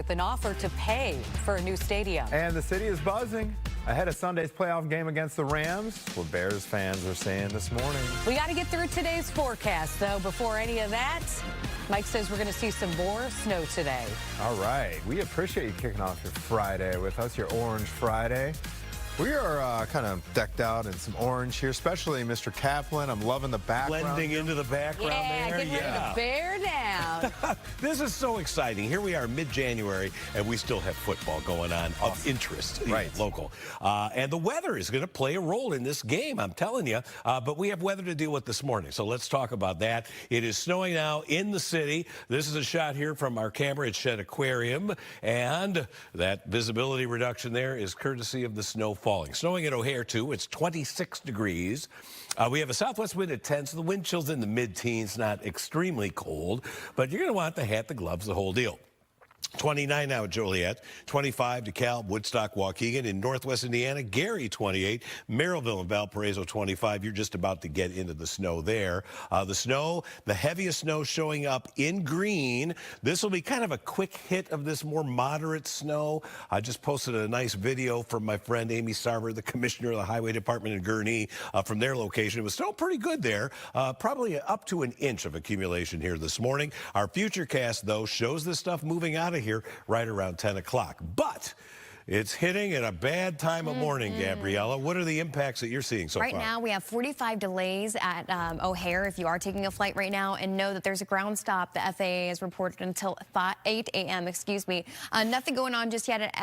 with an offer to pay for a new stadium. And the city is buzzing ahead of Sunday's playoff game against the Rams. What Bears fans are saying this morning. We got to get through today's forecast, though. Before any of that, Mike says we're going to see some more snow today. All right. We appreciate you kicking off your Friday with us, your Orange Friday. We are kind of decked out in some orange here, especially Mr. Kaplan. I'm loving the background. Blending into the background there. Getting ready to bear down. This is so exciting. Here we are mid-January, and we still have football going on of interest, right? Local. And the weather is going to play a role in this game, I'm telling you. But we have weather to deal with this morning, so let's talk about that. It is snowing now in the city. This is a shot here from our camera at Shedd Aquarium, and that visibility reduction there is courtesy of the snow falling. Snowing at O'Hare, too. It's 26 degrees. We have a southwest wind at 10, so the wind chill's in the mid-teens, not extremely cold. But you're going to want the hat, the gloves, the whole deal. 29 now at Joliet, 25 DeKalb, Woodstock, Waukegan. In Northwest Indiana, Gary 28, Merrillville and Valparaiso 25. You're just about to get into the snow there. The snow, the heaviest snow showing up in green. This will be kind of a quick hit of this more moderate snow. I just posted a nice video from my friend Amy Sarver, the commissioner of the Highway Department in Gurnee, from their location. It was still pretty good there, probably up to an inch of accumulation here this morning. Our futurecast, though, shows this stuff moving out of here right around 10 o'clock. But it's hitting at a bad time of morning, Gabriella. What are the impacts that you're seeing so far? Right now, we have 45 delays at O'Hare if you are taking a flight right now, and know that there's a ground stop. The FAA has reported until 8 a.m., excuse me. Nothing going on just yet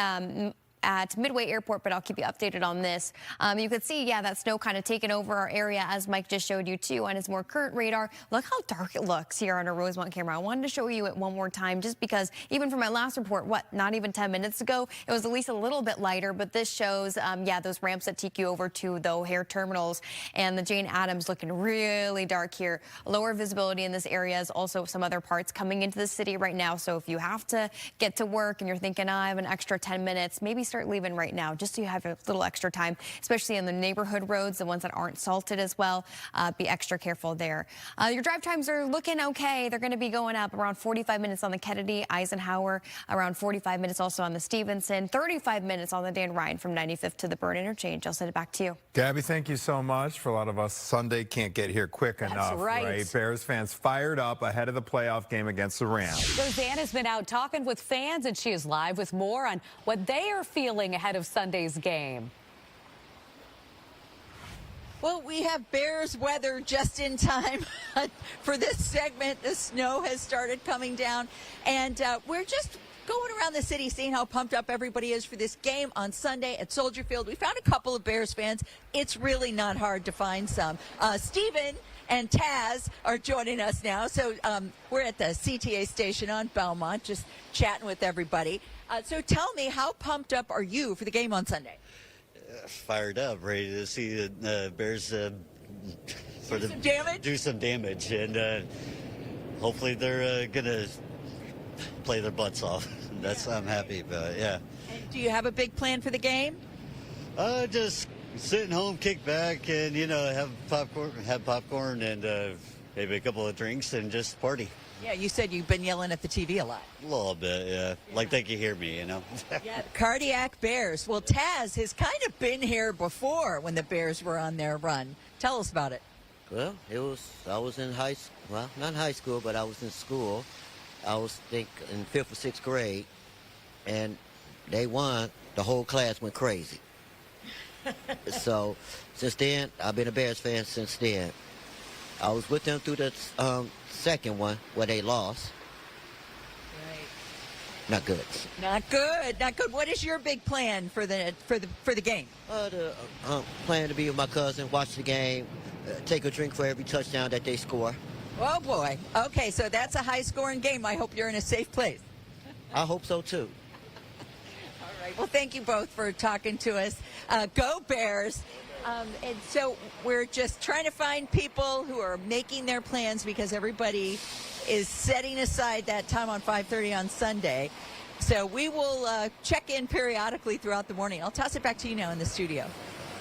at Midway Airport, but I'll keep you updated on this. You could see, yeah, that snow kind of taking over our area, as Mike just showed you, too, on his more current radar. Look how dark it looks here on a Rosemont camera. I wanted to show you it one more time, just because even from my last report, not even 10 minutes ago, it was at least a little bit lighter, but this shows, yeah, those ramps that take you over to the O'Hare terminals, and the Jane Addams looking really dark here. Lower visibility in this area is also some other parts coming into the city right now, so if you have to get to work and you're thinking, I have an extra 10 minutes, maybe start leaving right now, just so you have a little extra time, especially in the neighborhood roads, the ones that aren't salted as well. Be extra careful there. Your drive times are looking okay. They're going to be going up around 45 minutes on the Kennedy, Eisenhower, around 45 minutes also on the Stevenson, 35 minutes on the Dan Ryan from 95th to the Byrne interchange. I'll send it back to you. Gabby, thank you so much. For a lot of us, Sunday can't get here quick enough, right? Bears fans fired up ahead of the playoff game against the Rams. Roseanne has been out talking with fans, and she is live with more on what they are feeling ahead of Sunday's game. Well, we have Bears weather just in time for this segment. The snow has started coming down, and we're just going around the city seeing how pumped up everybody is for this game on Sunday at Soldier Field. We found a couple of Bears fans. It's really not hard to find some. Steven and Taz are joining us now. So we're at the CTA station on Belmont, just chatting with everybody. So tell me, how pumped up are you for the game on Sunday? Fired up, ready to see the Bears do some damage, and hopefully they're gonna play their butts off. I'm happy about it, yeah. And do you have a big plan for the game? Just sitting home, kick back, and have popcorn, and maybe a couple of drinks, and just party. Yeah, you said you've been yelling at the TV a lot. A little bit, yeah. Like they can hear me, Yeah, Cardiac Bears. Well, Taz has kind of been here before when the Bears were on their run. Tell us about it. Well, I was in well, not high school, but I was in school. I was, in 5th or 6th grade, and they won. The whole class went crazy. So, since then, I've been a Bears fan since then. I was with them through the second one where they lost. Right. Not good. Not good. Not good. What is your big plan for the game? Plan to be with my cousin, watch the game, take a drink for every touchdown that they score. Oh boy. Okay, so that's a high-scoring game. I hope you're in a safe place. I hope so too. All right. Well, thank you both for talking to us. Go Bears. And so we're just trying to find people who are making their plans, because everybody is setting aside that time on 5:30 on Sunday. So we will check in periodically throughout the morning. I'll toss it back to you now in the studio.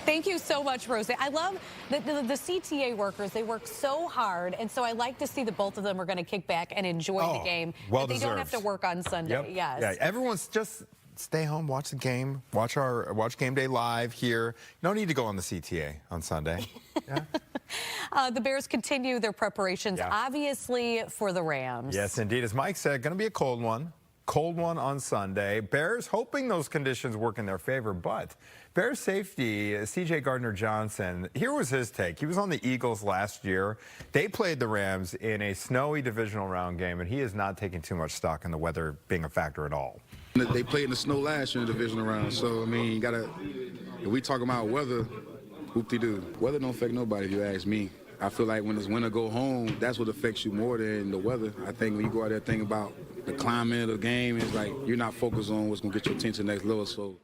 Thank you so much, Rosie. I love the CTA workers. They work so hard, and so I like to see that both of them are going to kick back and enjoy the game. Well They deserved. don't have to work on Sunday. Yep. Yes. Yeah, everyone's just stay home, watch the game, watch Game Day Live here. No need to go on the CTA on Sunday. Yeah. The Bears continue their preparations, obviously, for the Rams. Yes, indeed. As Mike said, going to be a cold one. Cold one on Sunday. Bears hoping those conditions work in their favor, but Bears safety, C.J. Gardner-Johnson, here was his take. He was on the Eagles last year. They played the Rams in a snowy divisional round game, and he is not taking too much stock in the weather being a factor at all. They played in the snow last year in the divisional round, so, I mean, you got to, if we talking about weather, whoop-de-doo. Weather don't affect nobody, if you ask me. I feel like when it's winter, go home, that's what affects you more than the weather. I think when you go out there thinking about the climate of the game, it's like you're not focused on what's going to get your attention next level. So,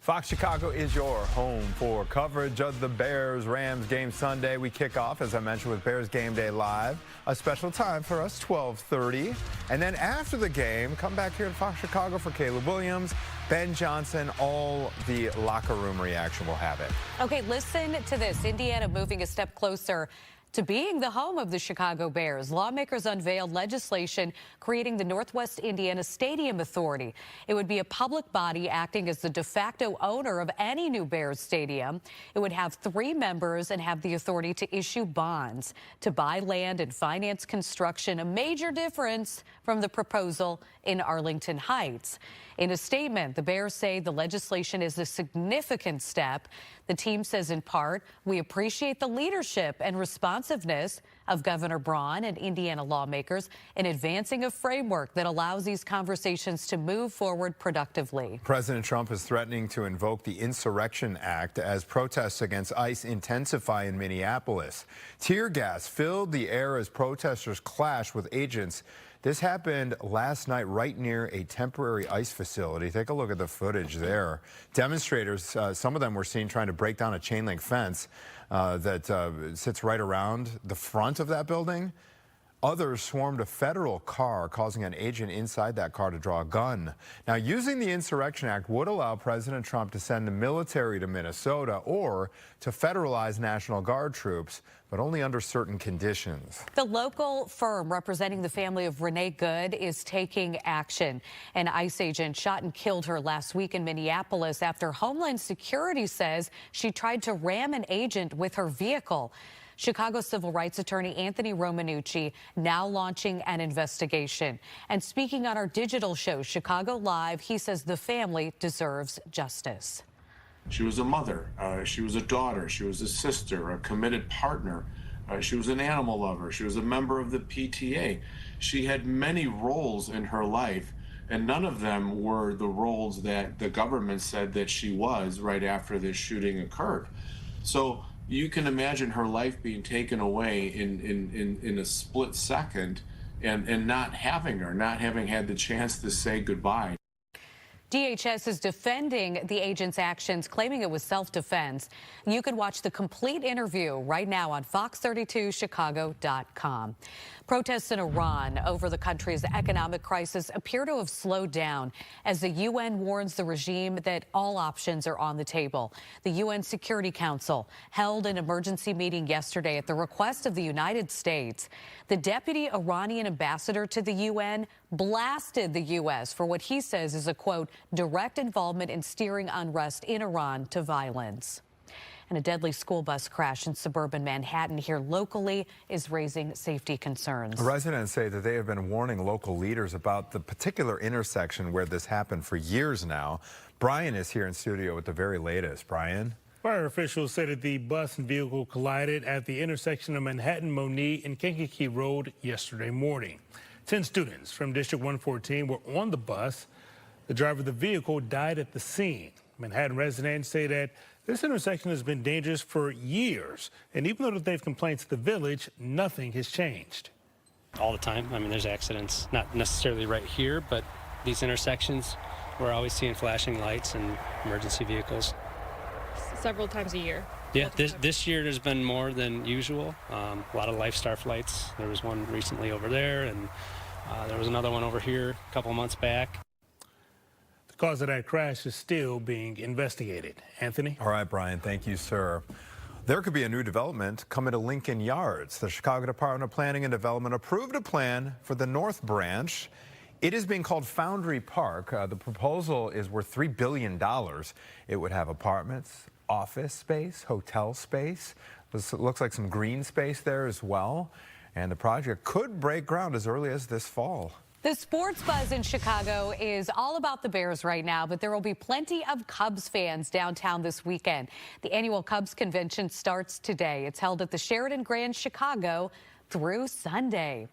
Fox Chicago is your home for coverage of the Bears-Rams game Sunday. We kick off, as I mentioned, with Bears Game Day Live. A special time for us, 12:30. And then after the game, come back here to Fox Chicago for Caleb Williams, Ben Johnson, all the locker room reaction. We'll have it. Okay, listen to this. Indiana moving a step closer to being the home of the Chicago Bears. Lawmakers unveiled legislation creating the Northwest Indiana Stadium Authority. It would be a public body acting as the de facto owner of any new Bears stadium. It would have 3 members and have the authority to issue bonds to buy land and finance construction, a major difference from the proposal in Arlington Heights. In a statement, the Bears say the legislation is a significant step. The team says, in part, we appreciate the leadership and responsiveness of Governor Braun and Indiana lawmakers in advancing a framework that allows these conversations to move forward productively. President Trump is threatening to invoke the Insurrection Act as protests against ICE intensify in Minneapolis. Tear gas filled the air as protesters clashed with agents. This happened last night right near a temporary ICE facility. Take a look at the footage there. Demonstrators, some of them were seen trying to break down a chain link fence that sits right around the front of that building. Others swarmed a federal car, causing an agent inside that car to draw a gun. Now, using the Insurrection Act would allow President Trump to send the military to Minnesota or to federalize National Guard troops, but only under certain conditions. The local firm representing the family of Renee Good is taking action. An ICE agent shot and killed her last week in Minneapolis after Homeland Security says she tried to ram an agent with her vehicle. Chicago civil rights attorney Anthony Romanucci now launching an investigation. And speaking on our digital show, Chicago Live, he says the family deserves justice. She was a mother, she was a daughter, she was a sister, a committed partner, she was an animal lover, she was a member of the PTA. She had many roles in her life, and none of them were the roles that the government said that she was right after this shooting occurred. So you can imagine her life being taken away in a split second and not having her, not having had the chance to say goodbye. DHS is defending the agent's actions, claiming it was self-defense. You can watch the complete interview right now on fox32chicago.com. Protests in Iran over the country's economic crisis appear to have slowed down as the UN warns the regime that all options are on the table. The UN Security Council held an emergency meeting yesterday at the request of the United States. The deputy Iranian ambassador to the UN blasted the U.S. for what he says is a, quote, direct involvement in steering unrest in Iran to violence. And a deadly school bus crash in suburban Manhattan here locally is raising safety concerns. Residents say that they have been warning local leaders about the particular intersection where this happened for years now. Brian is here in studio with the very latest. Brian? Fire officials say that the bus and vehicle collided at the intersection of Manhattan, Monee, and Kankakee Road yesterday morning. 10 students from District 114 were on the bus. The driver of the vehicle died at the scene. Manhattan residents say that this intersection has been dangerous for years, and even though they've complained to the village, nothing has changed. All the time. I mean, there's accidents, not necessarily right here, but these intersections, we're always seeing flashing lights and emergency vehicles. Several times a year. Yeah, this year there's been more than usual. A lot of LifeStar flights. There was one recently over there, and there was another one over here a couple months back. The cause of that crash is still being investigated. Anthony? All right, Brian, thank you, sir. There could be a new development coming to Lincoln Yards. The Chicago Department of Planning and Development approved a plan for the North Branch. It is being called Foundry Park. The proposal is worth $3 billion. It would have apartments, office space, hotel space. This looks like some green space there as well. And the project could break ground as early as this fall. The sports buzz in Chicago is all about the Bears right now, but there will be plenty of Cubs fans downtown this weekend. The annual Cubs convention starts today. It's held at the Sheraton Grand Chicago through Sunday.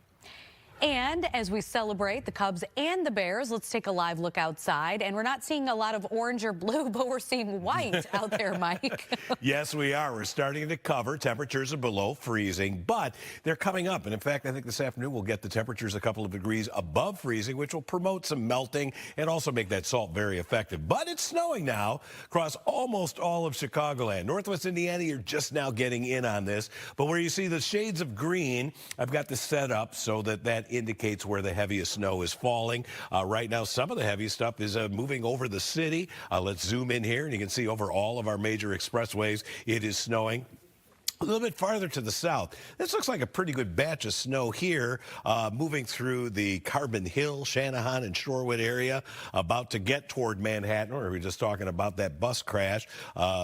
And as we celebrate the Cubs and the Bears, let's take a live look outside. And we're not seeing a lot of orange or blue, but we're seeing white out there, Mike. Yes, we are. We're starting to cover. Temperatures are below freezing, but they're coming up. And in fact, I think this afternoon we'll get the temperatures a couple of degrees above freezing, which will promote some melting and also make that salt very effective. But it's snowing now across almost all of Chicagoland. Northwest Indiana, you're just now getting in on this. But where you see the shades of green, I've got this set up so that indicates where the heaviest snow is falling. Right now, some of the heavy stuff is moving over the city. Let's zoom in here, and you can see over all of our major expressways, it is snowing. A little bit farther to the south, this looks like a pretty good batch of snow here, moving through the Carbon Hill, Shanahan, and Shorewood area, about to get toward Manhattan. Or we were just talking about that bus crash,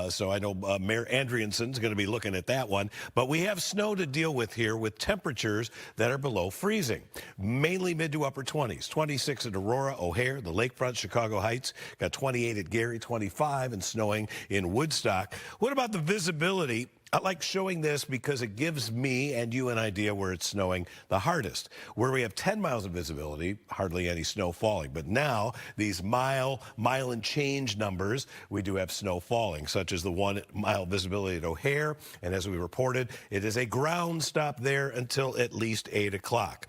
so I know Mayor Andrianson's going to be looking at that one. But we have snow to deal with here with temperatures that are below freezing, mainly mid to upper 20s. 26 at Aurora, O'Hare, the Lakefront, Chicago Heights, got 28 at Gary, 25, and snowing in Woodstock. What about the visibility? I like showing this because it gives me and you an idea where it's snowing the hardest. Where we have 10 miles of visibility, hardly any snow falling. But now, these mile and change numbers, we do have snow falling, such as the 1 mile visibility at O'Hare. And as we reported, it is a ground stop there until at least 8 o'clock.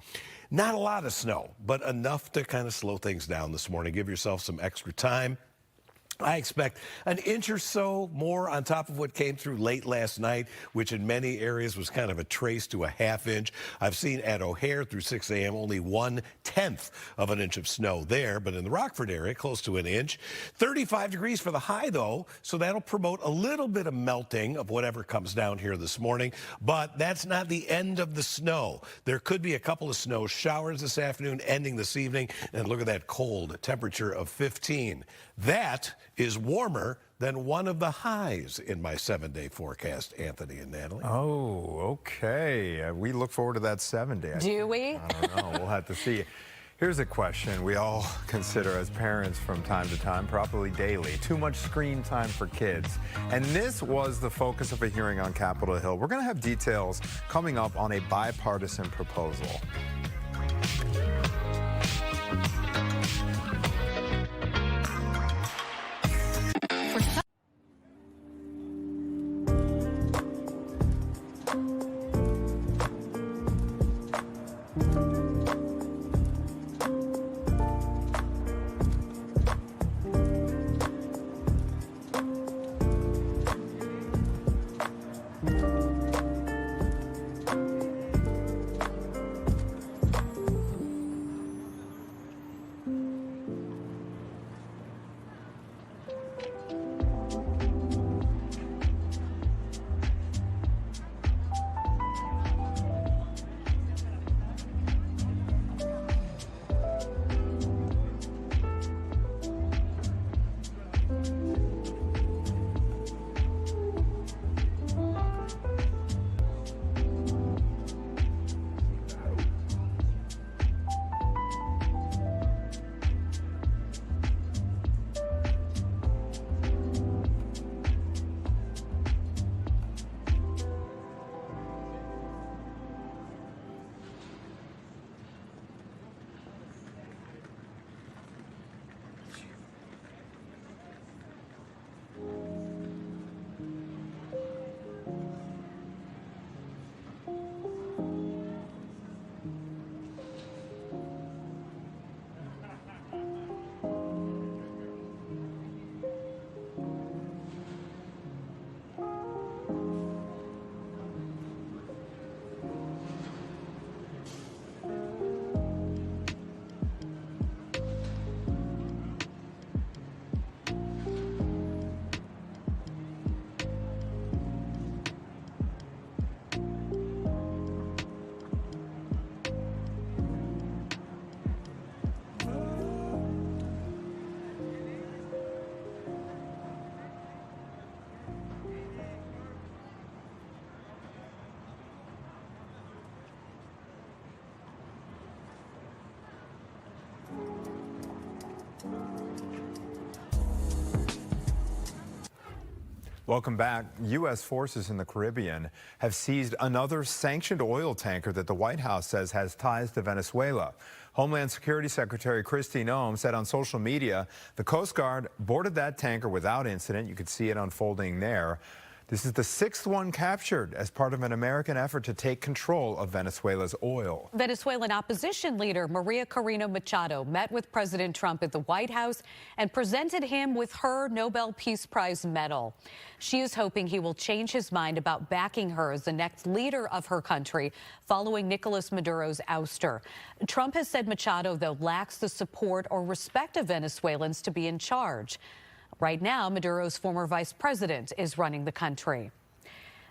Not a lot of snow, but enough to kind of slow things down this morning. Give yourself some extra time. I expect an inch or so more on top of what came through late last night, which in many areas was kind of a trace to a half inch. I've seen at O'Hare through 6 a.m. only 1/10 of an inch of snow there, but in the Rockford area, close to an inch. 35 degrees for the high, though, so that'll promote a little bit of melting of whatever comes down here this morning, but that's not the end of the snow. There could be a couple of snow showers this afternoon, ending this evening, and look at that cold temperature of 15. That is warmer than one of the highs in my 7-day forecast, Anthony and Natalie. Oh, okay. We look forward to that 7-day. Do we? I don't know. We'll have to see. Here's a question we all consider as parents from time to time, probably daily. Too much screen time for kids. And this was the focus of a hearing on Capitol Hill. We're going to have details coming up on a bipartisan proposal. Welcome back. U.S. forces in the Caribbean have seized another sanctioned oil tanker that the White House says has ties to Venezuela. Homeland Security Secretary Kristi Noem said on social media the Coast Guard boarded that tanker without incident. You could see it unfolding there. This is the sixth one captured as part of an American effort to take control of Venezuela's oil. Venezuelan opposition leader Maria Corina Machado met with President Trump at the White House and presented him with her Nobel Peace Prize medal. She is hoping he will change his mind about backing her as the next leader of her country following Nicolas Maduro's ouster. Trump has said Machado, though, lacks the support or respect of Venezuelans to be in charge. Right now, Maduro's former vice president is running the country.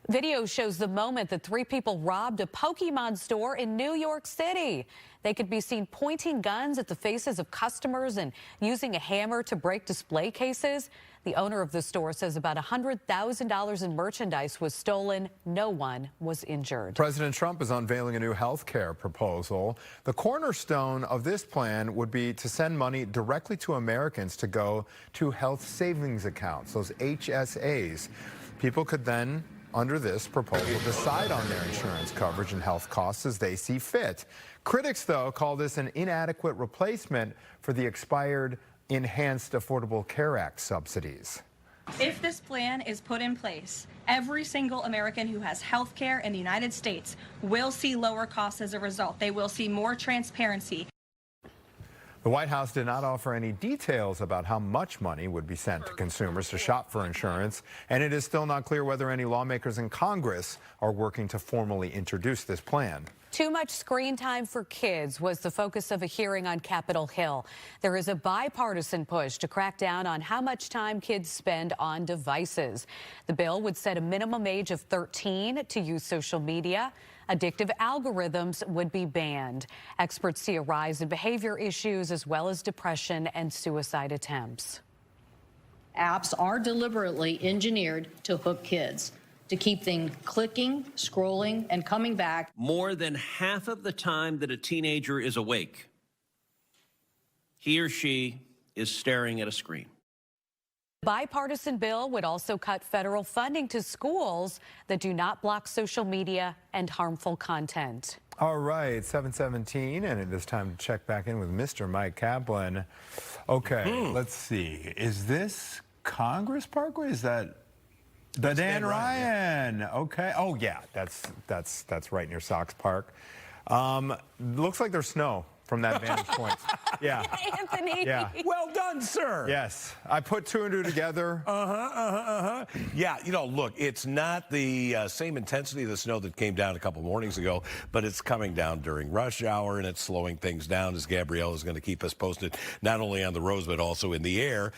Video shows the moment that three people robbed a Pokemon store in New York City. They could be seen pointing guns at the faces of customers and using a hammer to break display cases. The owner of the store says about $100,000 in merchandise was stolen. No one was injured. President Trump is unveiling a new health care proposal. The cornerstone of this plan would be to send money directly to Americans to go to health savings accounts, those HSAs. People could then, under this proposal, decide on their insurance coverage and health costs as they see fit. Critics, though, call this an inadequate replacement for the expired Enhanced Affordable Care Act subsidies. If this plan is put in place, every single American who has health care in the United States will see lower costs as a result. They will see more transparency. The White House did not offer any details about how much money would be sent to consumers to shop for insurance, and it is still not clear whether any lawmakers in Congress are working to formally introduce this plan. Too much screen time for kids was the focus of a hearing on Capitol Hill. There is a bipartisan push to crack down on how much time kids spend on devices. The bill would set a minimum age of 13 to use social media. Addictive algorithms would be banned. Experts see a rise in behavior issues as well as depression and suicide attempts. Apps are deliberately engineered to hook kids, to keep them clicking, scrolling, and coming back. More than half of the time that a teenager is awake, he or she is staring at a screen. The bipartisan bill would also cut federal funding to schools that do not block social media and harmful content. All right, 7:17, and it is time to check back in with Mr. Mike Kaplan. Okay, let's see. Is this Congress Parkway? Is that the Dan Ryan? Yeah. Okay. Oh yeah, that's right near Sox Park. Looks like there's snow from that vantage point. Yeah. Anthony. Yeah. Well done, sir. Yes. I put two and two together. Yeah, you know, look, it's not the same intensity of the snow that came down a couple mornings ago, but it's coming down during rush hour, and it's slowing things down, as Gabrielle is going to keep us posted, not only on the roads, but also in the air.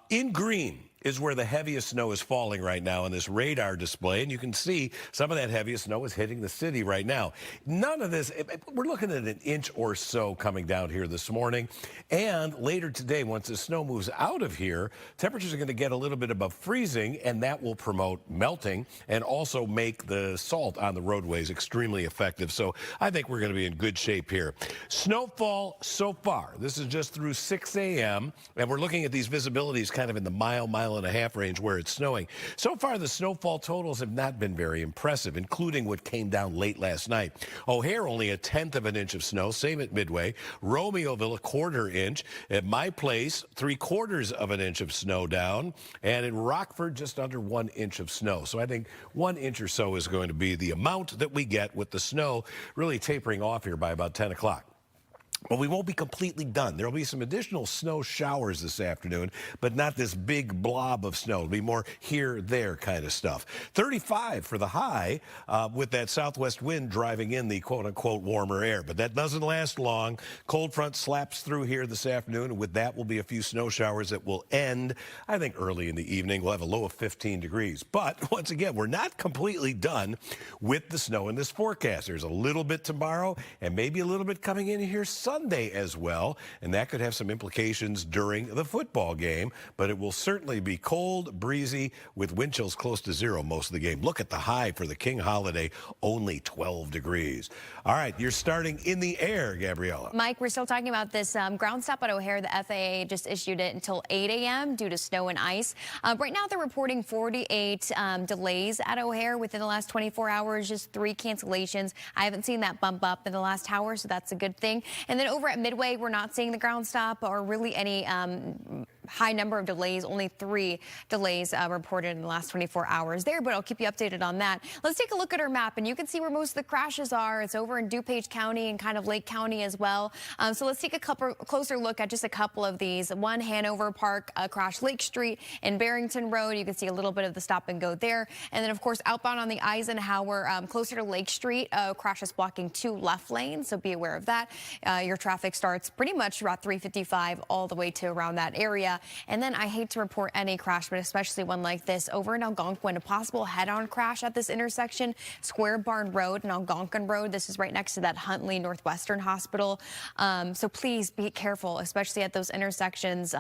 In green is where the heaviest snow is falling right now on this radar display, and you can see some of that heaviest snow is hitting the city right now. None of this, we're looking at an inch or so coming down here this morning, and later today, once the snow moves out of here, temperatures are going to get a little bit above freezing, and that will promote melting and also make the salt on the roadways extremely effective. So I think we're going to be in good shape here. Snowfall so far, this is just through 6 a.m., and we're looking at these visibilities kind of in the mile and a half range where it's snowing. So far, the snowfall totals have not been very impressive, including what came down late last night. O'Hare, only 1/10 of an inch of snow. Same at Midway. Romeoville, 1/4 inch. At my place, 3/4 of an inch of snow down. And in Rockford, just under 1 inch of snow. So I think 1 inch or so is going to be the amount that we get with the snow really tapering off here by about 10 o'clock. But we won't be completely done. There will be some additional snow showers this afternoon, but not this big blob of snow. It'll be more here, there kind of stuff. 35 for the high with that southwest wind driving in the quote-unquote warmer air. But that doesn't last long. Cold front slaps through here this afternoon, and with that will be a few snow showers that will end, I think, early in the evening. We'll have a low of 15 degrees. But once again, we're not completely done with the snow in this forecast. There's a little bit tomorrow and maybe a little bit coming in here Sunday. Sunday as well, and that could have some implications during the football game, but it will certainly be cold, breezy, with wind chills close to zero most of the game. Look at the high for the King holiday, only 12 degrees. All right, you're starting in the air, Gabriella. Mike, we're still talking about this ground stop at O'Hare. The FAA just issued it until 8 a.m. due to snow and ice. Right now, they're reporting 48 delays at O'Hare within the last 24 hours, just 3 cancellations. I haven't seen that bump up in the last hour, so that's a good thing. And then over at Midway, we're not seeing the ground stop or really any high number of delays, only 3 delays reported in the last 24 hours there, but I'll keep you updated on that. Let's take a look at our map, and you can see where most of the crashes are. It's over in DuPage County and kind of Lake County as well. So let's take a closer look at just a couple of these. One, Hanover Park, across Lake Street and Barrington Road. You can see a little bit of the stop and go there. And then, of course, outbound on the Eisenhower, closer to Lake Street, crash is blocking 2 left lanes, so be aware of that. Your traffic starts pretty much about 355 all the way to around that area. And then I hate to report any crash, but especially one like this over in Algonquin, a possible head-on crash at this intersection, Square Barn Road and Algonquin Road. This is right next to that Huntley Northwestern Hospital. So please be careful, especially at those intersections.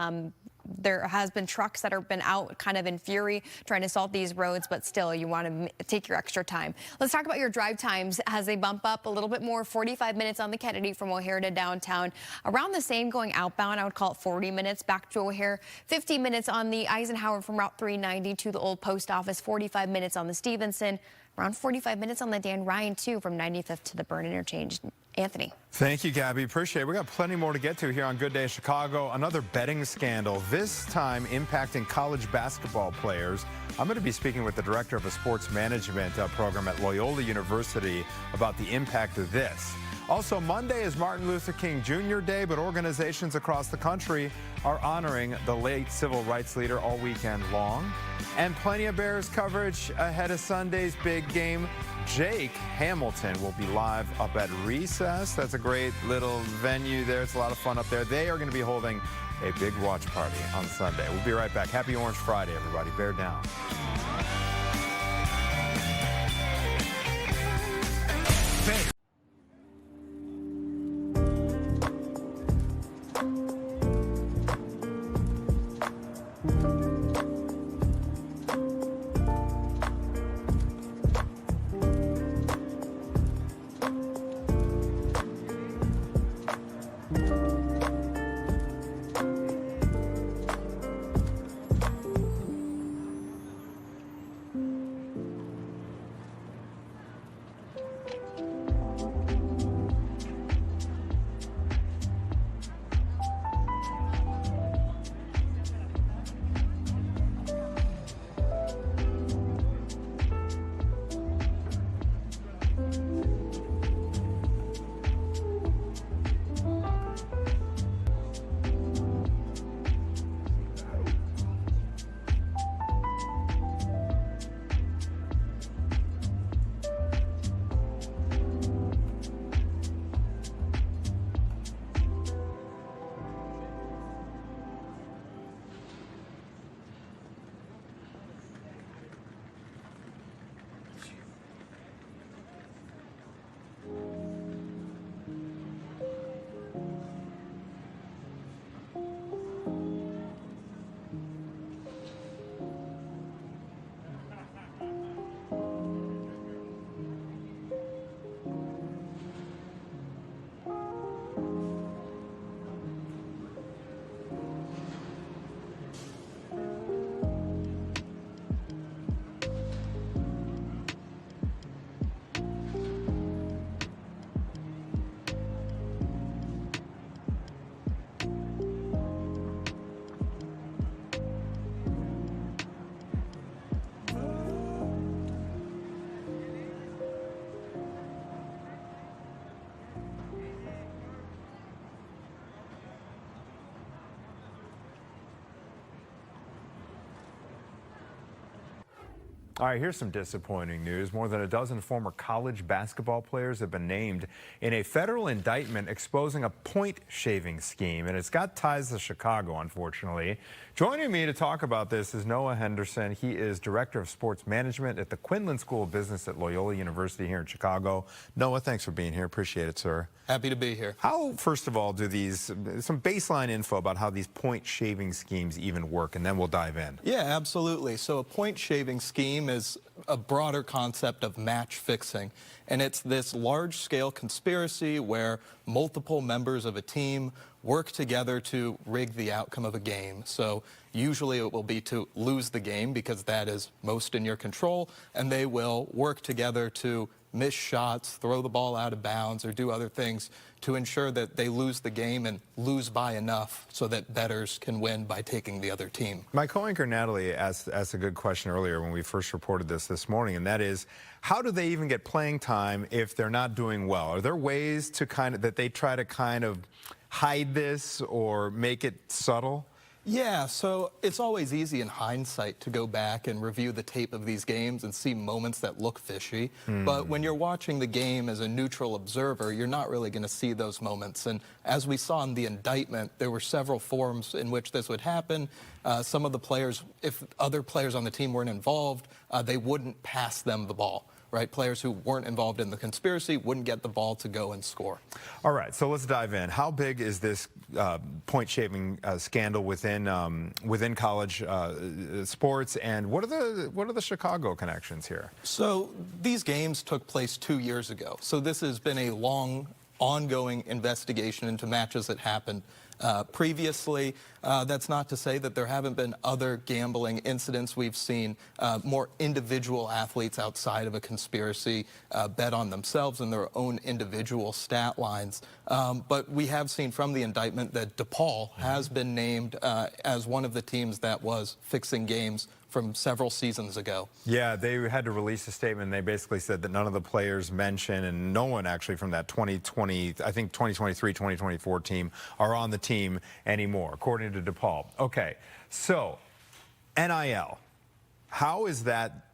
There has been trucks that have been out kind of in fury trying to salt these roads, but still you want to take your extra time. Let's talk about your drive times as they bump up a little bit more. 45 minutes on the Kennedy from O'Hare to downtown. Around the same going outbound. I would call it 40 minutes back to O'Hare. 50 minutes on the Eisenhower from Route 390 to the old post office. 45 minutes on the Stevenson. Around 45 minutes on the Dan Ryan, too, from 95th to the Byrne Interchange. Anthony. Thank you, Gabby. Appreciate it. We got plenty more to get to here on Good Day Chicago. Another betting scandal, this time impacting college basketball players. I'm going to be speaking with the director of a sports management program at Loyola University about the impact of this. Also, Monday is Martin Luther King Jr. Day, but organizations across the country are honoring the late civil rights leader all weekend long. And plenty of Bears coverage ahead of Sunday's big game. Jake Hamilton will be live up at Recess. That's a great little venue there. It's a lot of fun up there. They are going to be holding a big watch party on Sunday. We'll be right back. Happy Orange Friday, everybody. Bear down. All right, here's some disappointing news. More than a dozen former college basketball players have been named in a federal indictment exposing a point shaving scheme, and it's got ties to Chicago, unfortunately. Joining me to talk about this is Noah Henderson. He is Director of Sports Management at the Quinlan School of Business at Loyola University here in Chicago. Noah, thanks for being here. Appreciate it, sir. Happy to be here. How, first of all, do some baseline info about how these point shaving schemes even work, and then we'll dive in. Yeah, absolutely. So a point shaving scheme is a broader concept of match fixing, and it's this large-scale conspiracy where multiple members of a team work together to rig the outcome of a game. So usually it will be to lose the game because that is most in your control, and they will work together to miss shots, throw the ball out of bounds, or do other things to ensure that they lose the game and lose by enough so that bettors can win by taking the other team. My co-anchor Natalie asked a good question earlier when we first reported this morning, and that is, how do they even get playing time if they're not doing well? Are there ways to that they try to kind of hide this or make it subtle? Yeah, so it's always easy in hindsight to go back and review the tape of these games and see moments that look fishy. But when you're watching the game as a neutral observer, you're not really going to see those moments. And as we saw in the indictment, there were several forms in which this would happen. Some of the players, if other players on the team weren't involved, they wouldn't pass them the ball. Right, players who weren't involved in the conspiracy wouldn't get the ball to go and score. All right, so let's dive in. How big is this point shaving scandal within college sports, and what are the Chicago connections here? So these games took place 2 years ago. So this has been a long, ongoing investigation into matches that happened previously. That's not to say that there haven't been other gambling incidents. We've seen more individual athletes outside of a conspiracy bet on themselves and their own individual stat lines. But we have seen from the indictment that DePaul has been named as one of the teams that was fixing games from several seasons ago. Yeah, they had to release a statement. They basically said that none of the players mentioned, and no one actually from that 2020, I think 2023, 2024 team are on the team anymore, according to DePaul. Okay, so NIL, how is that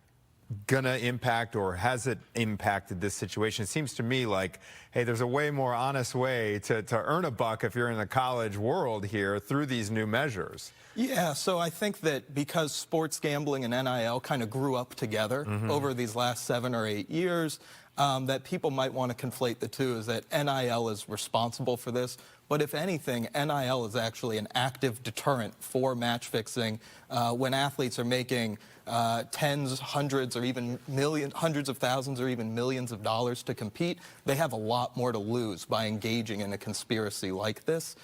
going to impact, or has it impacted this situation? It seems to me like, hey, there's a way more honest way to earn a buck if you're in the college world here through these new measures. Yeah, so I think that because sports gambling and NIL kind of grew up together over these last 7 or 8 years, that people might want to conflate the two, is that NIL is responsible for this. But if anything, NIL is actually an active deterrent for match fixing. When athletes are making tens, hundreds, or even hundreds of thousands or even millions of dollars to compete, they have a lot more to lose by engaging in a conspiracy like this.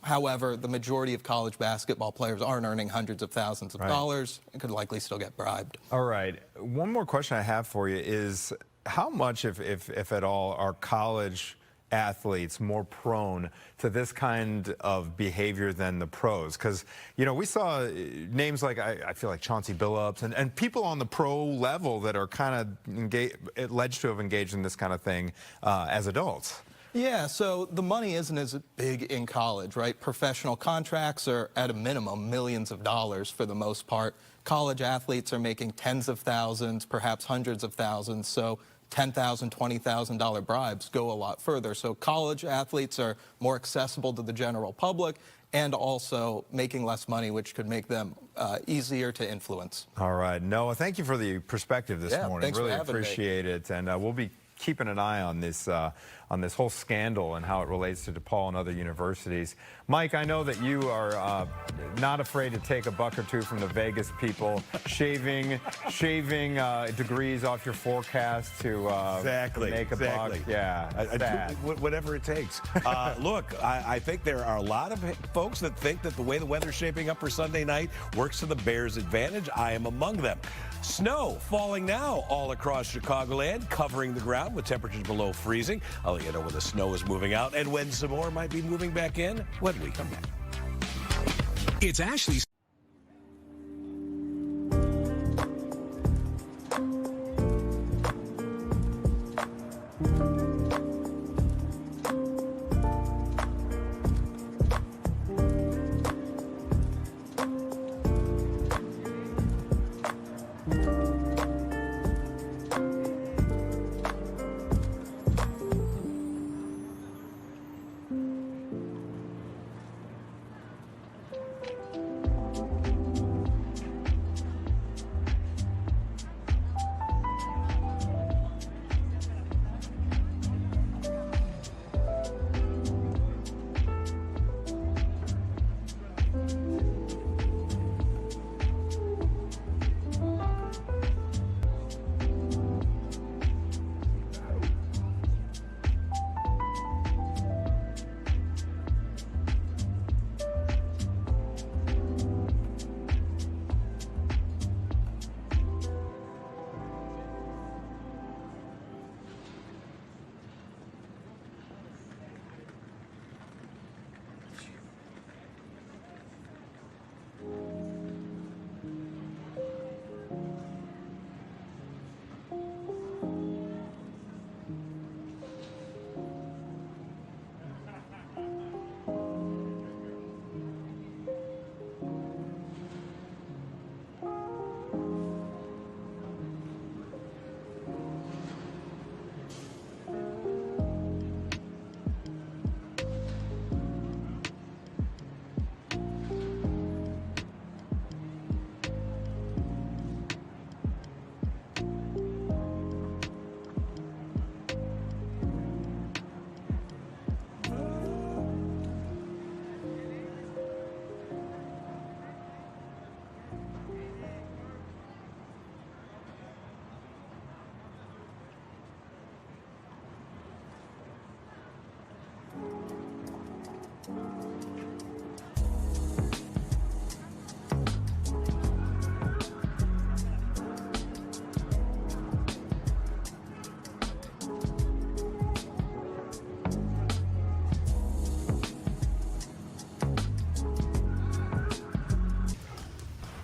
However, the majority of college basketball players aren't earning hundreds of thousands of dollars and could likely still get bribed. All right. One more question I have for you is, how much, if at all, are college athletes more prone to this kind of behavior than the pros? Because, you know, we saw names like, I feel like Chauncey Billups and people on the pro level that are kind of alleged to have engaged in this kind of thing as adults. Yeah, so the money isn't as big in college, right? Professional contracts are at a minimum millions of dollars for the most part. College athletes are making tens of thousands, perhaps hundreds of thousands. So $10,000, $20,000 bribes go a lot further. So college athletes are more accessible to the general public and also making less money, which could make them easier to influence. All right. Noah, thank you for the perspective this morning. Thanks really for having appreciate me. it. And we'll be keeping an eye on this whole scandal and how it relates to DePaul and other universities. Mike, I know that you are not afraid to take a buck or two from the Vegas people, shaving degrees off your forecast to make a buck. Yeah, whatever it takes. Look, I think there are a lot of folks that think that the way the weather's shaping up for Sunday night works to the Bears' advantage. I am among them. Snow falling now all across Chicagoland, covering the ground with temperatures below freezing. I'll let you know when the snow is moving out and when some more might be moving back in when we come back. It's Ashley's.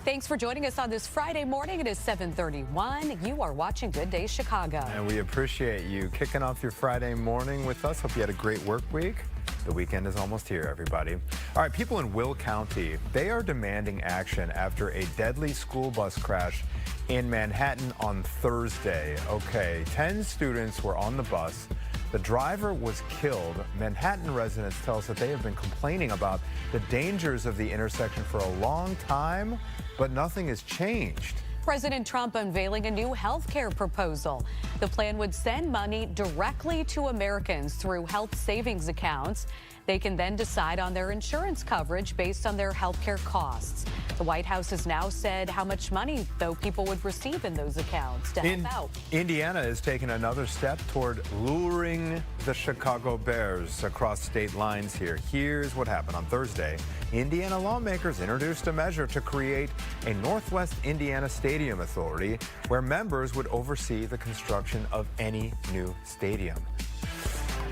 Thanks for joining us on this Friday morning. It is 7:31. You are watching Good Day Chicago. And we appreciate you kicking off your Friday morning with us. Hope you had a great work week. The weekend is almost here, everybody. All right, people in Will County, they are demanding action after a deadly school bus crash in Manhattan on Thursday. Okay, 10 students were on the bus. The driver was killed. Manhattan residents tell us that they have been complaining about the dangers of the intersection for a long time, but nothing has changed. President Trump unveiling a new health care proposal. The plan would send money directly to Americans through health savings accounts. They can then decide on their insurance coverage based on their health care costs. The White House has now said how much money, though, people would receive in those accounts to help out. Indiana is taking another step toward luring the Chicago Bears across state lines here. Here's what happened on Thursday. Indiana lawmakers introduced a measure to create a Northwest Indiana Stadium Authority where members would oversee the construction of any new stadium.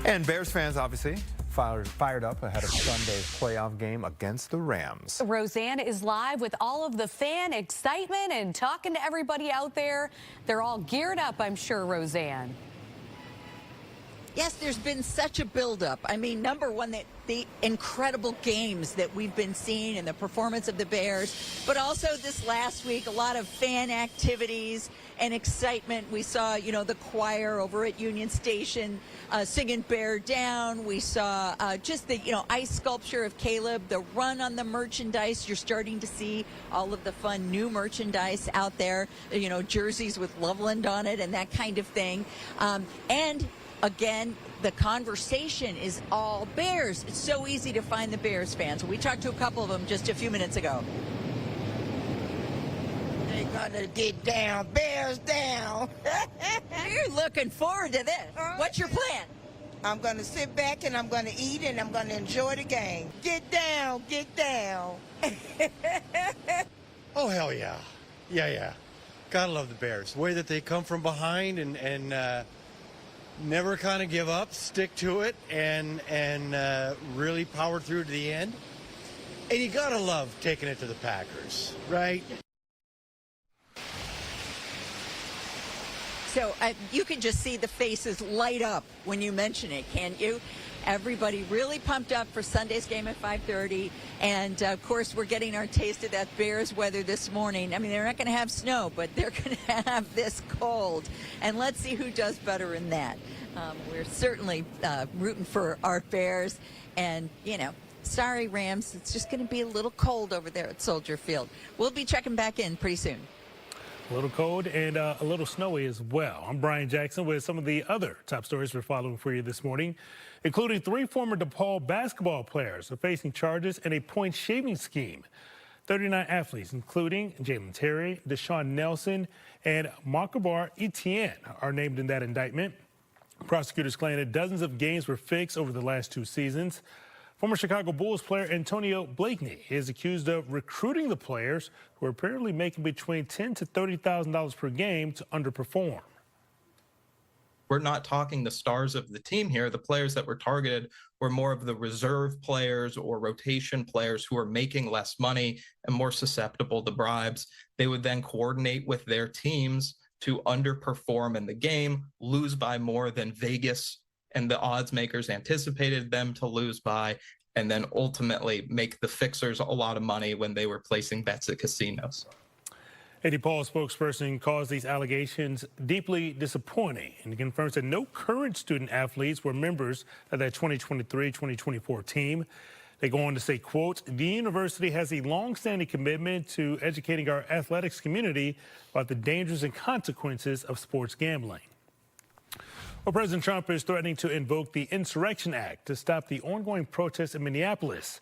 And Bears fans, obviously, fired up ahead of Sunday's playoff game against the Rams. Roseanne is live with all of the fan excitement and talking to everybody out there. They're all geared up, I'm sure, Roseanne. Yes, there's been such a buildup. I mean, number one, the incredible games that we've been seeing and the performance of the Bears, but also this last week, a lot of fan activities and excitement. We saw, the choir over at Union Station singing Bear Down. We saw just the, ice sculpture of Caleb, the run on the merchandise. You're starting to see all of the fun new merchandise out there, jerseys with Loveland on it and that kind of thing. And again, the conversation is all Bears. It's so easy to find the Bears fans. We talked to a couple of them just a few minutes ago. They're gonna get down, Bears down. You're looking forward to this. What's your plan? I'm gonna sit back and I'm gonna eat and I'm gonna enjoy the game. Get down, get down. Oh, hell yeah. Yeah. Gotta love the Bears. The way that they come from behind and never kind of give up, stick to it, and really power through to the end. And you gotta love taking it to the Packers, right? So you can just see the faces light up when you mention it, can't you? Everybody really pumped up for Sunday's game at 5:30. And, of course, we're getting our taste of that Bears weather this morning. I mean, they're not going to have snow, but they're going to have this cold. And let's see who does better in that. We're certainly rooting for our Bears. And, sorry, Rams, it's just going to be a little cold over there at Soldier Field. We'll be checking back in pretty soon. A little cold and a little snowy as well. I'm Brian Jackson with some of the other top stories we're following for you this morning, including 3 former DePaul basketball players are facing charges in a point shaving scheme. 39 athletes, including Jalen Terry, Deshaun Nelson, and Marcabar Etienne, are named in that indictment. Prosecutors claim that dozens of games were fixed over the last 2 seasons. Former Chicago Bulls player Antonio Blakeney is accused of recruiting the players who are apparently making between $10,000 to $30,000 per game to underperform. We're not talking the stars of the team here. The players that were targeted were more of the reserve players or rotation players who are making less money and more susceptible to bribes. They would then coordinate with their teams to underperform in the game, lose by more than Vegas and the odds makers anticipated them to lose by, and then ultimately make the fixers a lot of money when they were placing bets at casinos. A DePaul spokesperson calls these allegations deeply disappointing and confirms that no current student athletes were members of that 2023-2024 team. They go on to say, quote, "The university has a long-standing commitment to educating our athletics community about the dangers and consequences of sports gambling." Well, President Trump is threatening to invoke the Insurrection Act to stop the ongoing protests in Minneapolis.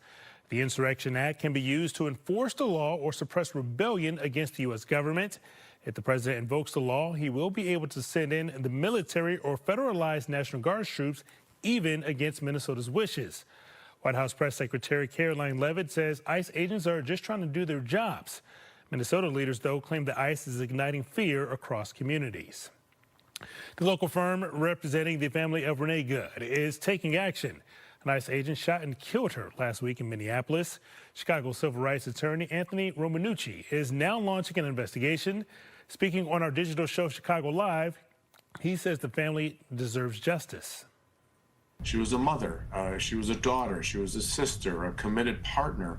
The Insurrection Act can be used to enforce the law or suppress rebellion against the U.S. government. If the president invokes the law, he will be able to send in the military or federalized National Guard troops, even against Minnesota's wishes. White House Press Secretary Caroline Leavitt says ICE agents are just trying to do their jobs. Minnesota leaders, though, claim that ICE is igniting fear across communities. The local firm representing the family of Renee Good is taking action. An ICE agent shot and killed her last week in Minneapolis. Chicago civil rights attorney Anthony Romanucci is now launching an investigation. Speaking on our digital show Chicago Live, he says the family deserves justice. She was a mother, she was a daughter, she was a sister, a committed partner,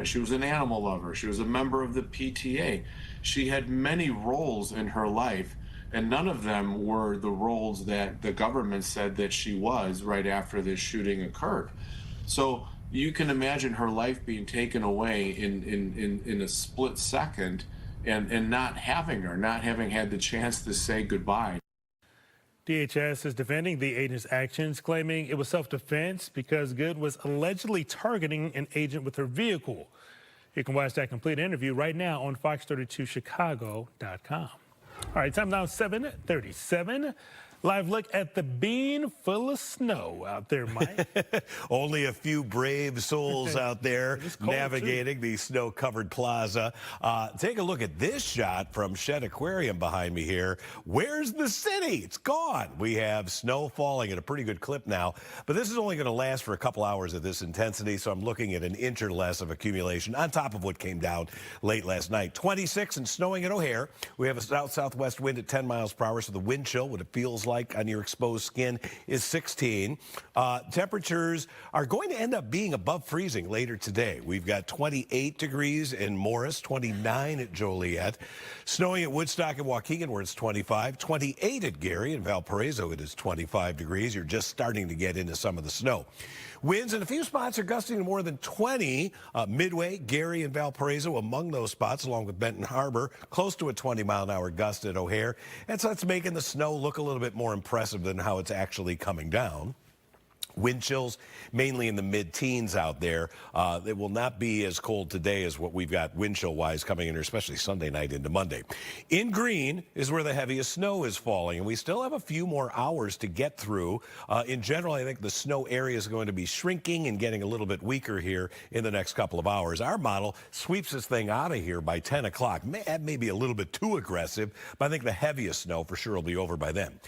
she was an animal lover, she was a member of the PTA. She had many roles in her life, and none of them were the roles that the government said that she was right after this shooting occurred. So you can imagine her life being taken away in a split second, and not having her, not having had the chance to say goodbye. DHS is defending the agent's actions, claiming it was self-defense because Good was allegedly targeting an agent with her vehicle. You can watch that complete interview right now on Fox32Chicago.com. All right, time now 7:37. Live look at the bean full of snow out there, Mike. Only a few brave souls out there navigating the snow-covered plaza. Take a look at this shot from Shedd Aquarium behind me here. Where's the city? It's gone. We have snow falling at a pretty good clip now, but this is only going to last for a couple hours at this intensity, so I'm looking at an inch or less of accumulation on top of what came down late last night. 26 and snowing at O'Hare. We have a south-southwest wind at 10 miles per hour, so the wind chill, what it feels like on your exposed skin, is 16. Temperatures are going to end up being above freezing later today. We've got 28 degrees in Morris, 29 at Joliet. Snowing at Woodstock and Waukegan, where it's 25. 28 at Gary and Valparaiso, it is 25 degrees. You're just starting to get into some of the snow. Winds in a few spots are gusting to more than 20. Midway, Gary, and Valparaiso among those spots, along with Benton Harbor, close to a 20-mile-an-hour gust at O'Hare. And so that's making the snow look a little bit more impressive than how it's actually coming down. Wind chills mainly in the mid-teens out there. It will not be as cold today as what we've got wind chill-wise coming in here, especially Sunday night into Monday. In green is where the heaviest snow is falling, and we still have a few more hours to get through. In general, I think the snow area is going to be shrinking and getting a little bit weaker here in the next couple of hours. Our model sweeps this thing out of here by 10 o'clock. That may be a little bit too aggressive, but I think the heaviest snow for sure will be over by then.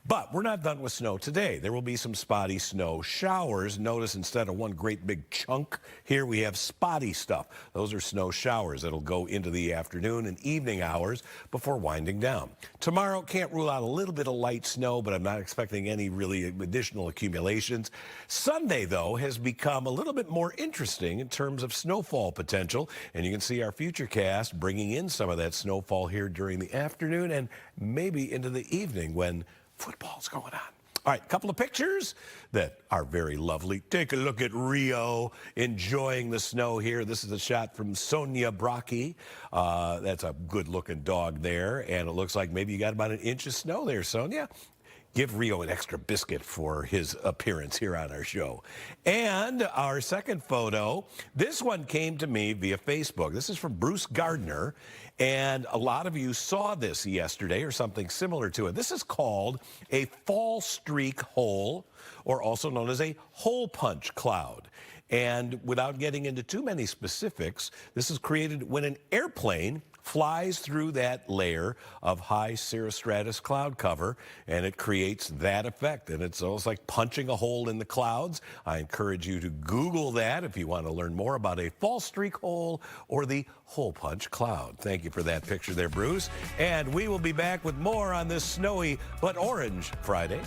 But we're not done with snow today. There will be some spotty snow showers. Notice instead of one great big chunk, here we have spotty stuff. Those are snow showers that'll go into the afternoon and evening hours before winding down. Tomorrow, can't rule out a little bit of light snow, but I'm not expecting any really additional accumulations. Sunday, though, has become a little bit more interesting in terms of snowfall potential. And you can see our Futurecast bringing in some of that snowfall here during the afternoon and maybe into the evening when football's going on. All right, a couple of pictures that are very lovely. Take a look at Rio enjoying the snow here. This is a shot from Sonia Brockie. That's a good-looking dog there, and it looks like maybe you got about an inch of snow there, Sonia. Give Rio an extra biscuit for his appearance here on our show. And our second photo, this one came to me via Facebook. This is from Bruce Gardner, and a lot of you saw this yesterday or something similar to it. This is called a fall streak hole, or also known as a hole punch cloud. And without getting into too many specifics, this is created when an airplane flies through that layer of high cirrostratus cloud cover, and it creates that effect. And it's almost like punching a hole in the clouds. I encourage you to Google that if you want to learn more about a fall streak hole or the hole punch cloud. Thank you for that picture there, Bruce. And we will be back with more on this snowy but orange Friday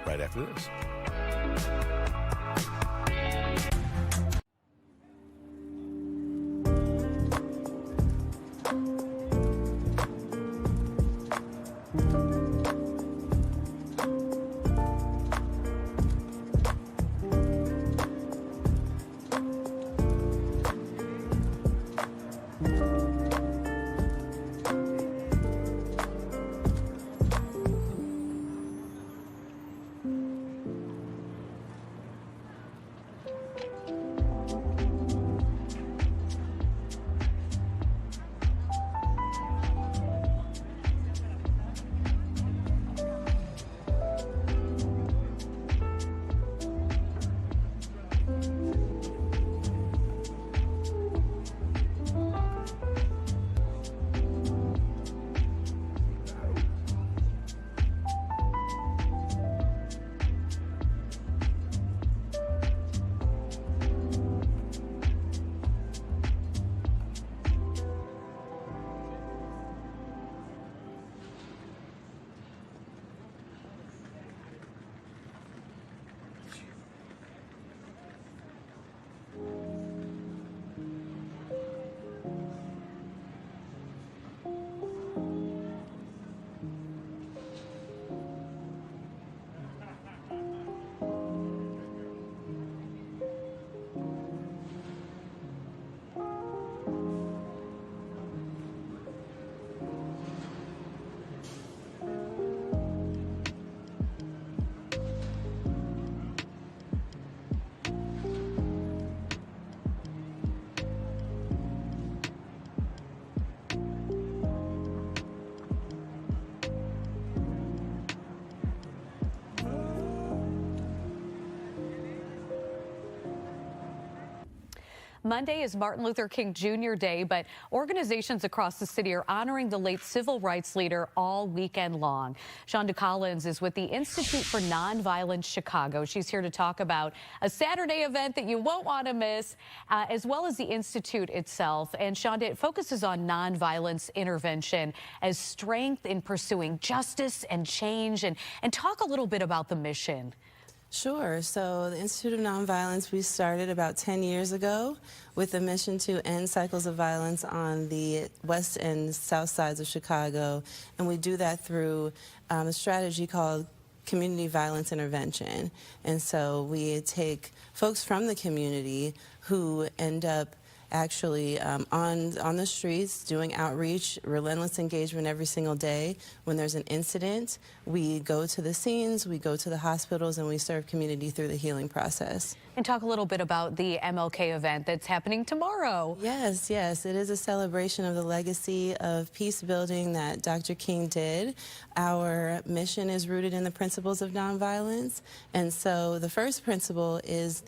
right after this. Monday is Martin Luther King Jr. Day, but organizations across the city are honoring the late civil rights leader all weekend long. Shonda Collins is with the Institute for Nonviolence Chicago. She's here to talk about a Saturday event that you won't want to miss, as well as the Institute itself. And Shonda, it focuses on nonviolence intervention as strength in pursuing justice and change, and talk a little bit about the mission. Sure. So the Institute of Nonviolence, we started about 10 years ago with a mission to end cycles of violence on the west and south sides of Chicago. And we do that through a strategy called community violence intervention. And so we take folks from the community who end up actually on the streets doing outreach, relentless engagement every single day. When there's an incident, we go to the scenes, we go to the hospitals, and we serve community through the healing process. And talk a little bit about the MLK event that's happening tomorrow. Yes, yes. It is a celebration of the legacy of peace building that Dr. King did. Our mission is rooted in the principles of nonviolence. And so the first principle is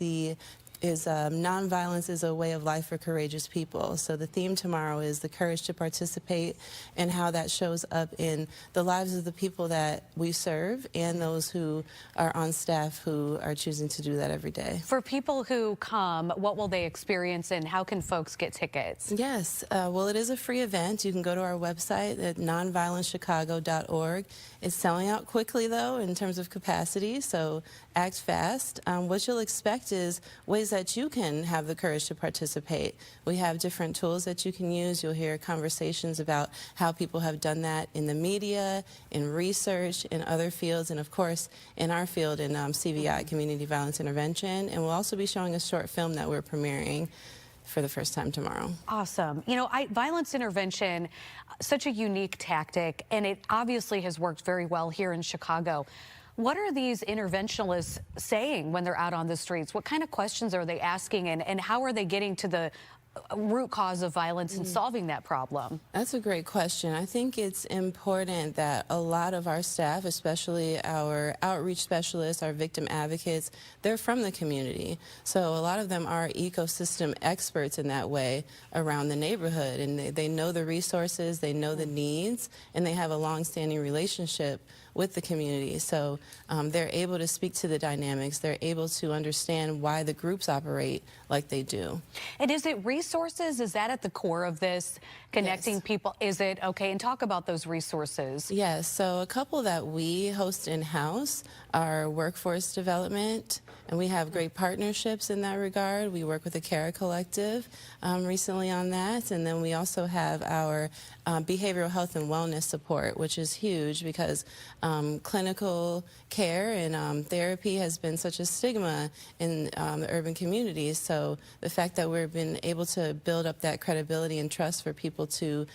nonviolence is a way of life for courageous people. So the theme tomorrow is the courage to participate, and how that shows up in the lives of the people that we serve and those who are on staff who are choosing to do that every day. For people who come, what will they experience, and how can folks get tickets? Yes, well, it is a free event. You can go to our website at nonviolencechicago.org. It's selling out quickly, though, in terms of capacity, so act fast. What you'll expect is ways that you can have the courage to participate. We have different tools that you can use. You'll hear conversations about how people have done that in the media, in research, in other fields, and of course in our field in CVI, Community Violence Intervention. And we'll also be showing a short film that we're premiering for the first time tomorrow. Awesome. You know, violence intervention, such a unique tactic, and it obviously has worked very well here in Chicago. What are these interventionalists saying when they're out on the streets? What kind of questions are they asking, and how are they getting to the root cause of violence and solving that problem? That's a great question. I think it's important that a lot of our staff, especially our outreach specialists, our victim advocates, they're from the community. So a lot of them are ecosystem experts in that way around the neighborhood, and they know the resources, they know the needs, and they have a long-standing relationship with the community. So they're able to speak to the dynamics. They're able to understand why the groups operate like they do. And is it resources? Is that at the core of this, connecting people? Is it? Okay, and talk about those resources. Yes, so a couple that we host in-house are workforce development, and we have great partnerships in that regard. We work with the CARA Collective recently on that, and then we also have our behavioral health and wellness support, which is huge because clinical care and therapy has been such a stigma in the urban communities. So the fact that we've been able to build up that credibility and trust for people to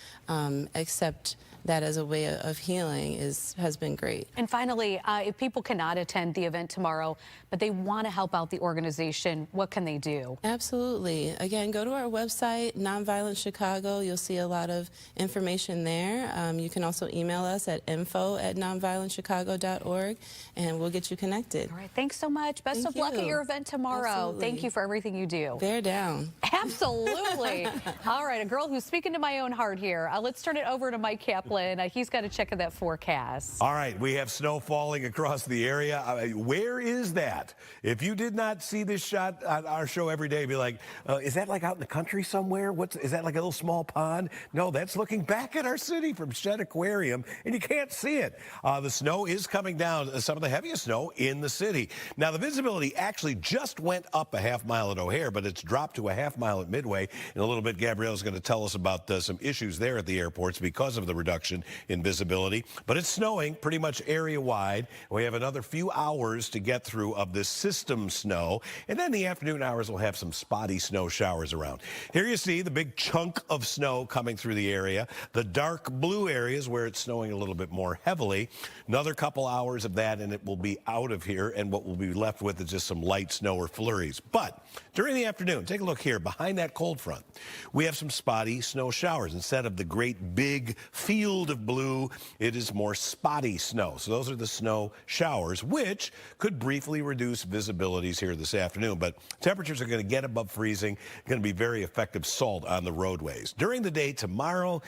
accept that as a way of healing has been great. And finally, if people cannot attend the event tomorrow, but they want to help out the organization, what can they do? Absolutely. Again, go to our website, Nonviolence Chicago. You'll see a lot of information there. You can also email us at info@nonviolencechicago.org, and we'll get you connected. All right. Thanks so much. Best of luck at your event tomorrow. Absolutely. Thank you for everything you do. Bear down. Absolutely. All right. A girl who's speaking to my own heart here. Let's turn it over to Mike Kaplan. He's got to check that forecast. All right, we have snow falling across the area. Where is that? If you did not see this shot on our show every day, be like, is that like out in the country somewhere? Is that like a little small pond? No, that's looking back at our city from Shedd Aquarium, and you can't see it. The snow is coming down, some of the heaviest snow in the city. Now, the visibility actually just went up a half mile at O'Hare, but it's dropped to a half mile at Midway. In a little bit, Gabrielle is going to tell us about some issues there at the airports because of the reduction in visibility. But it's snowing pretty much area-wide. We have another few hours to get through of this system snow, and then the afternoon hours will have some spotty snow showers around. Here you see the big chunk of snow coming through the area. The dark blue areas where it's snowing a little bit more heavily. Another couple hours of that, and it will be out of here, and what we'll be left with is just some light snow or flurries. But during the afternoon, take a look here. Behind that cold front, we have some spotty snow showers. Instead of the great big field field of blue, it is more spotty snow. So those are the snow showers, which could briefly reduce visibilities here this afternoon. But temperatures are going to get above freezing. Going to be very effective salt on the roadways. During the day tomorrow,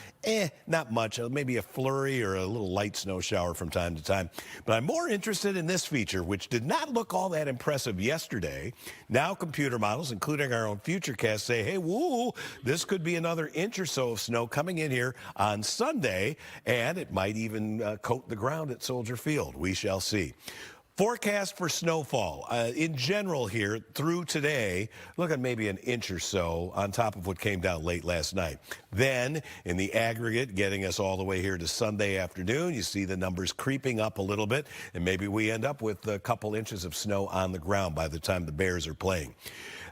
not much. Maybe a flurry or a little light snow shower from time to time. But I'm more interested in this feature, which did not look all that impressive yesterday. Now computer models, including our own Futurecast, say, hey, woo, this could be another inch or so of snow coming in here on Sunday, and it might even coat the ground at Soldier Field. We shall see. Forecast for snowfall in general here through today, look at maybe an inch or so on top of what came down late last night. Then in the aggregate, getting us all the way here to Sunday afternoon, you see the numbers creeping up a little bit, and maybe we end up with a couple inches of snow on the ground by the time the Bears are playing.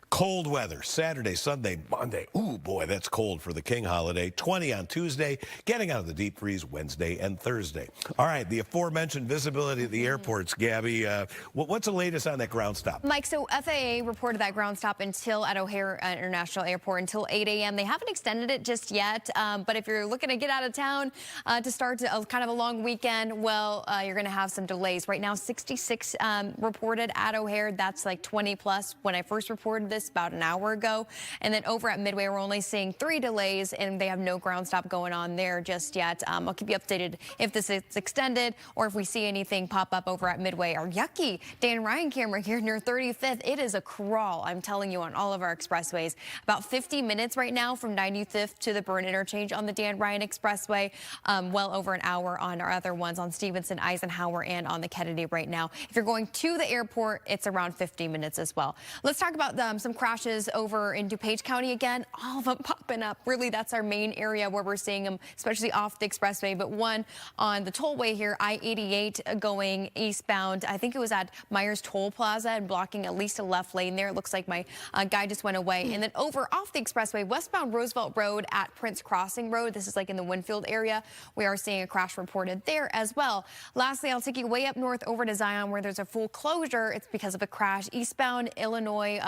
Cold weather, Saturday, Sunday, Monday. Ooh, boy, that's cold for the King holiday. 20 on Tuesday, getting out of the deep freeze Wednesday and Thursday. All right, the aforementioned visibility at the airports, Gabby. What's the latest on that ground stop? Mike, so FAA reported that ground stop until at O'Hare International Airport until 8 a.m. They haven't extended it just yet, but if you're looking to get out of town to start kind of a long weekend, well, you're going to have some delays. Right now, 66 reported at O'Hare. That's like 20 plus when I first reported this about an hour ago. And then over at Midway, we're only seeing 3 delays, and they have no ground stop going on there just yet. I'll keep you updated if this is extended or if we see anything pop up over at Midway. Our yucky Dan Ryan camera here near 35th. It is a crawl, I'm telling you, on all of our expressways. About 50 minutes right now from 95th to the Burn interchange on the Dan Ryan Expressway. Well over an hour on our other ones on Stevenson, Eisenhower, and on the Kennedy right now. If you're going to the airport, it's around 50 minutes as well. Let's talk about some crashes over in DuPage County again. All of them popping up. Really, that's our main area where we're seeing them, especially off the expressway. But one on the tollway here, I-88 going eastbound. I think it was at Myers Toll Plaza and blocking at least a left lane there. It looks like my guy just went away. And then over off the expressway, westbound Roosevelt Road at Prince Crossing Road. This is like in the Winfield area. We are seeing a crash reported there as well. Lastly, I'll take you way up north over to Zion where there's a full closure. It's because of a crash. Eastbound Illinois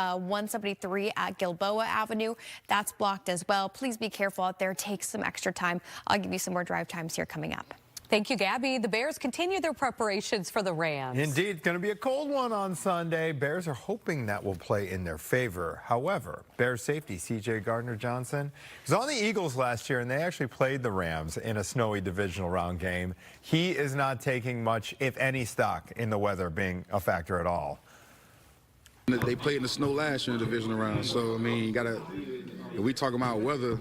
173 at Gilboa Avenue. That's blocked as well. Please be careful out there. Take some extra time. I'll give you some more drive times here coming up. Thank you, Gabby. The Bears continue their preparations for the Rams. Indeed, it's going to be a cold one on Sunday. Bears are hoping that will play in their favor. However, Bears safety C.J. Gardner-Johnson was on the Eagles last year, and they actually played the Rams in a snowy divisional round game. He is not taking much, if any, stock in the weather being a factor at all. They played in the snow last year in the divisional round, so, I mean, you got to, if we talk about weather,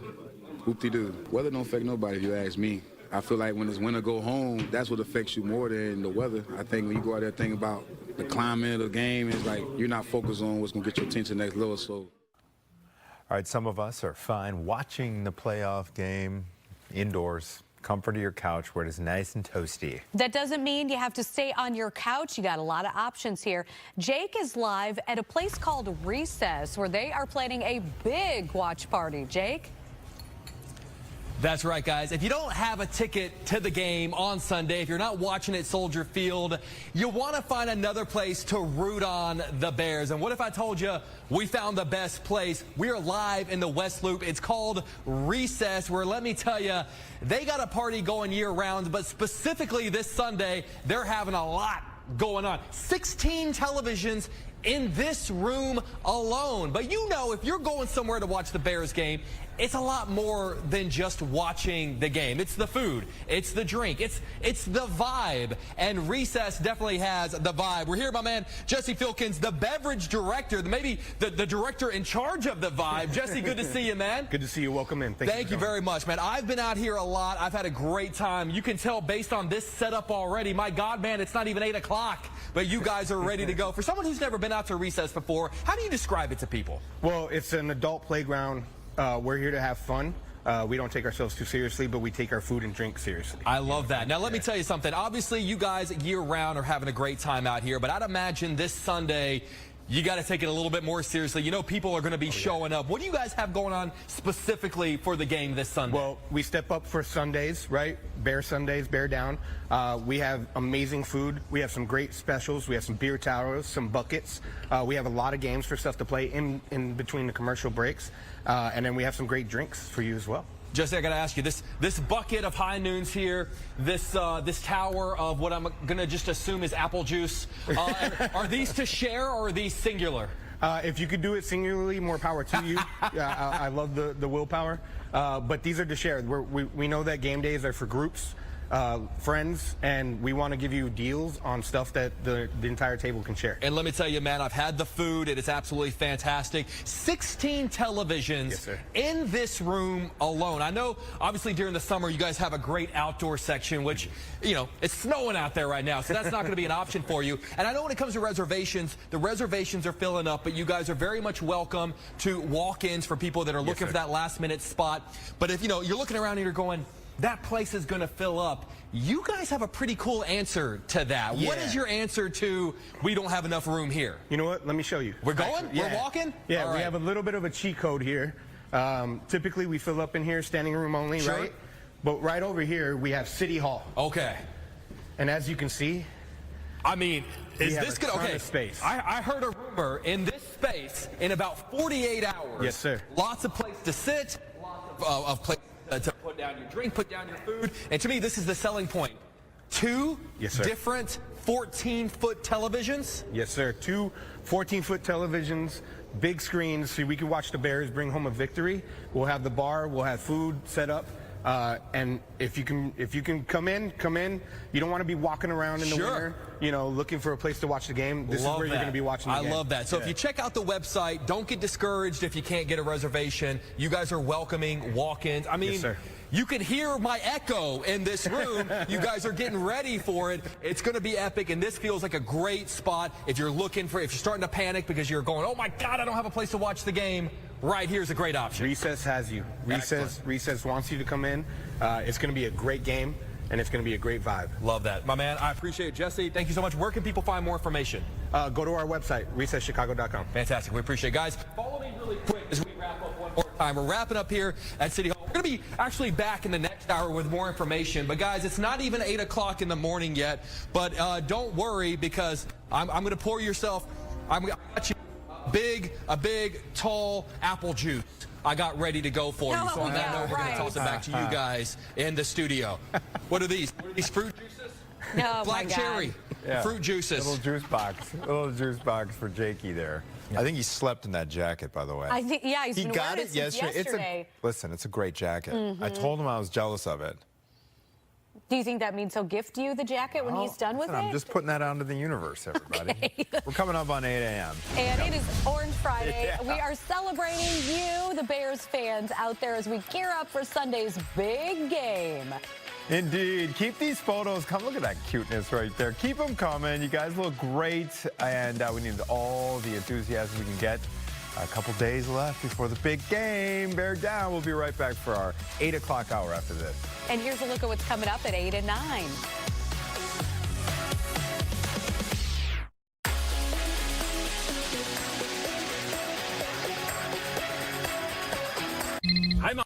whoop-de-doo. Weather don't affect nobody, if you ask me. I feel like when it's winter go home, that's what affects you more than the weather. I think when you go out there thinking about the climate of the game, it's like you're not focused on what's going to get your attention next level. So, all right, some of us are fine watching the playoff game indoors, comfort of your couch where it is nice and toasty. That doesn't mean you have to stay on your couch. You got a lot of options here. Jake is live at a place called Recess where they are planning a big watch party. Jake? That's right, guys. If you don't have a ticket to the game on Sunday, if you're not watching at Soldier Field, you want to find another place to root on the Bears. And what if I told you we found the best place? We are live in the West Loop. It's called Recess, where, let me tell you, they got a party going year-round, but specifically this Sunday, they're having a lot going on. 16 televisions in this room alone. But you know, if you're going somewhere to watch the Bears game, it's a lot more than just watching the game. It's the food, it's the drink, it's the vibe, and Recess definitely has the vibe. We're here with my man Jesse Filkins, the beverage director, maybe the director in charge of the vibe. Jesse, good to see you, man. Good to see you. Welcome in. Thank you very much, man. I've been out here a lot. I've had a great time. You can tell based on this setup already. My God, man, it's not even 8 o'clock, but you guys are ready to go. For someone who's never been out to Recess before, how do you describe it to people? Well, it's an adult playground. We're here to have fun. We don't take ourselves too seriously, but we take our food and drink seriously. I love that. Now, let me tell you something. Obviously, you guys year-round are having a great time out here, but I'd imagine this Sunday, you got to take it a little bit more seriously. You know, people are going to be showing up. What do you guys have going on specifically for the game this Sunday? Well, we step up for Sundays, right? Bear Sundays, Bear Down. We have amazing food. We have some great specials. We have some beer towers, some buckets. We have a lot of games for stuff to play in between the commercial breaks. And then we have some great drinks for you as well. Jesse, I got to ask you, this bucket of high noons here, this tower of what I'm going to just assume is apple juice, are these to share or are these singular? If you could do it singularly, more power to you. I love the willpower. But these are to share. We know that game days are for groups, friends, and we want to give you deals on stuff that the entire table can share. And let me tell you, man, I've had the food. It is absolutely fantastic. 16 televisions in this room alone. I know, obviously, during the summer, you guys have a great outdoor section, which, you know, it's snowing out there right now, so that's not going to be an option for you. And I know when it comes to reservations, the reservations are filling up, but you guys are very much welcome to walk-ins for people that are looking for that last-minute spot. But if, you know, you're looking around and you're going, that place is going to fill up. You guys have a pretty cool answer to that. Yeah. What is your answer to, we don't have enough room here? You know what? Let me show you. We're going? We're walking? Yeah, All we right. have a little bit of a cheat code here. Typically, we fill up in here, standing room only, right? But right over here, we have City Hall. Okay. And as you can see, I mean, is have this a good? ton Okay. of space. I heard a rumor in this space in about 48 hours. Yes, sir. Lots of place to sit, lots of place to put down your drink, put down your food. And to me, this is the selling point. Two different 14-foot televisions. Yes, sir. Two 14-foot televisions, big screens, so we can watch the Bears bring home a victory. We'll have the bar. We'll have food set up. And if you can come in. You don't want to be walking around in the winter, you know, looking for a place to watch the game. This is where you're going to be watching the game. I love that. So if you check out the website, don't get discouraged if you can't get a reservation. You guys are welcoming walk-ins. I mean, you can hear my echo in this room. You guys are getting ready for it. It's going to be epic, and this feels like a great spot if you're starting to panic because you're going, oh my God, I don't have a place to watch the game. Right here's a great option. Recess has you. Recess wants you to come in. It's going to be a great game, and it's going to be a great vibe. Love that. My man, I appreciate it. Jesse, thank you so much. Where can people find more information? Go to our website, recesschicago.com. Fantastic. We appreciate it. Guys, follow me really quick as we wrap up one more time. We're wrapping up here at City Hall. We're going to be actually back in the next hour with more information. But, guys, it's not even 8 o'clock in the morning yet. But don't worry, because I'm going to pour yourself, I got you a big, tall apple juice. I got ready to go for you. So on that note, we're going to toss it back to you guys in the studio. What are these? What are these, fruit juices? No, Black cherry. Fruit juices. Little juice box for Jakey there. I think he slept in that jacket, by the way. I think, yeah, he been got wearing it yesterday. Listen, it's a great jacket. I told him I was jealous of it. Do you think that means he'll gift you the jacket when he's done with it? I'm just putting that out into the universe, everybody. Okay. We're coming up on 8 a.m. And it is Orange Friday. We are celebrating you, the Bears fans, out there as we gear up for Sunday's big game. Indeed. Keep these photos. Come look at that cuteness right there. Keep them coming. You guys look great. And we need all the enthusiasm we can get. A couple days left before the big game. Bear down. We'll be right back for our 8 o'clock hour after this. And here's a look at what's coming up at 8 and 9. Hi, Mom.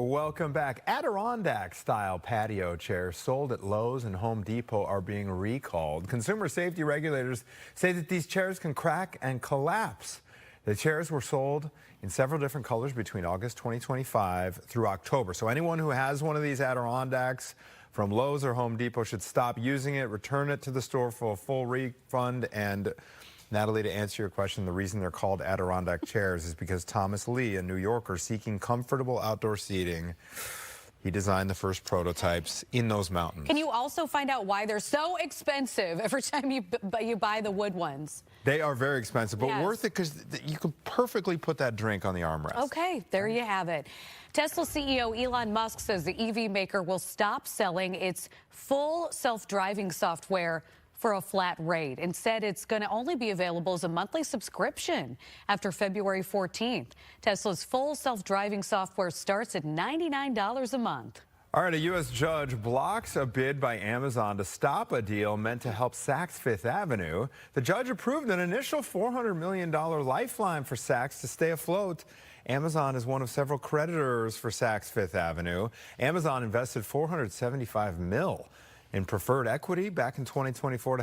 Welcome back. Adirondack-style patio chairs sold at Lowe's and Home Depot are being recalled. Consumer safety regulators say that these chairs can crack and collapse. The chairs were sold in several different colors between August 2025 through October. So anyone who has one of these Adirondacks from Lowe's or Home Depot should stop using it, return it to the store for a full refund. And Natalie, to answer your question, the reason they're called Adirondack chairs is because Thomas Lee, a New Yorker seeking comfortable outdoor seating, he designed the first prototypes in those mountains. Can you also find out why they're so expensive every time you buy the wood ones? They are very expensive, but Yes. worth it because you can perfectly put that drink on the armrest. Okay, there you have it. Tesla CEO Elon Musk says the EV maker will stop selling its full self-driving software for a flat rate. Instead, it's going to only be available as a monthly subscription after February 14th. Tesla's full self-driving software starts at $99 a month. All right, a U.S. judge blocks a bid by Amazon to stop a deal meant to help Saks Fifth Avenue. The judge approved an initial $400 million lifeline for Saks to stay afloat. Amazon is one of several creditors for Saks Fifth Avenue. Amazon invested $475 million in preferred equity back in 2024 to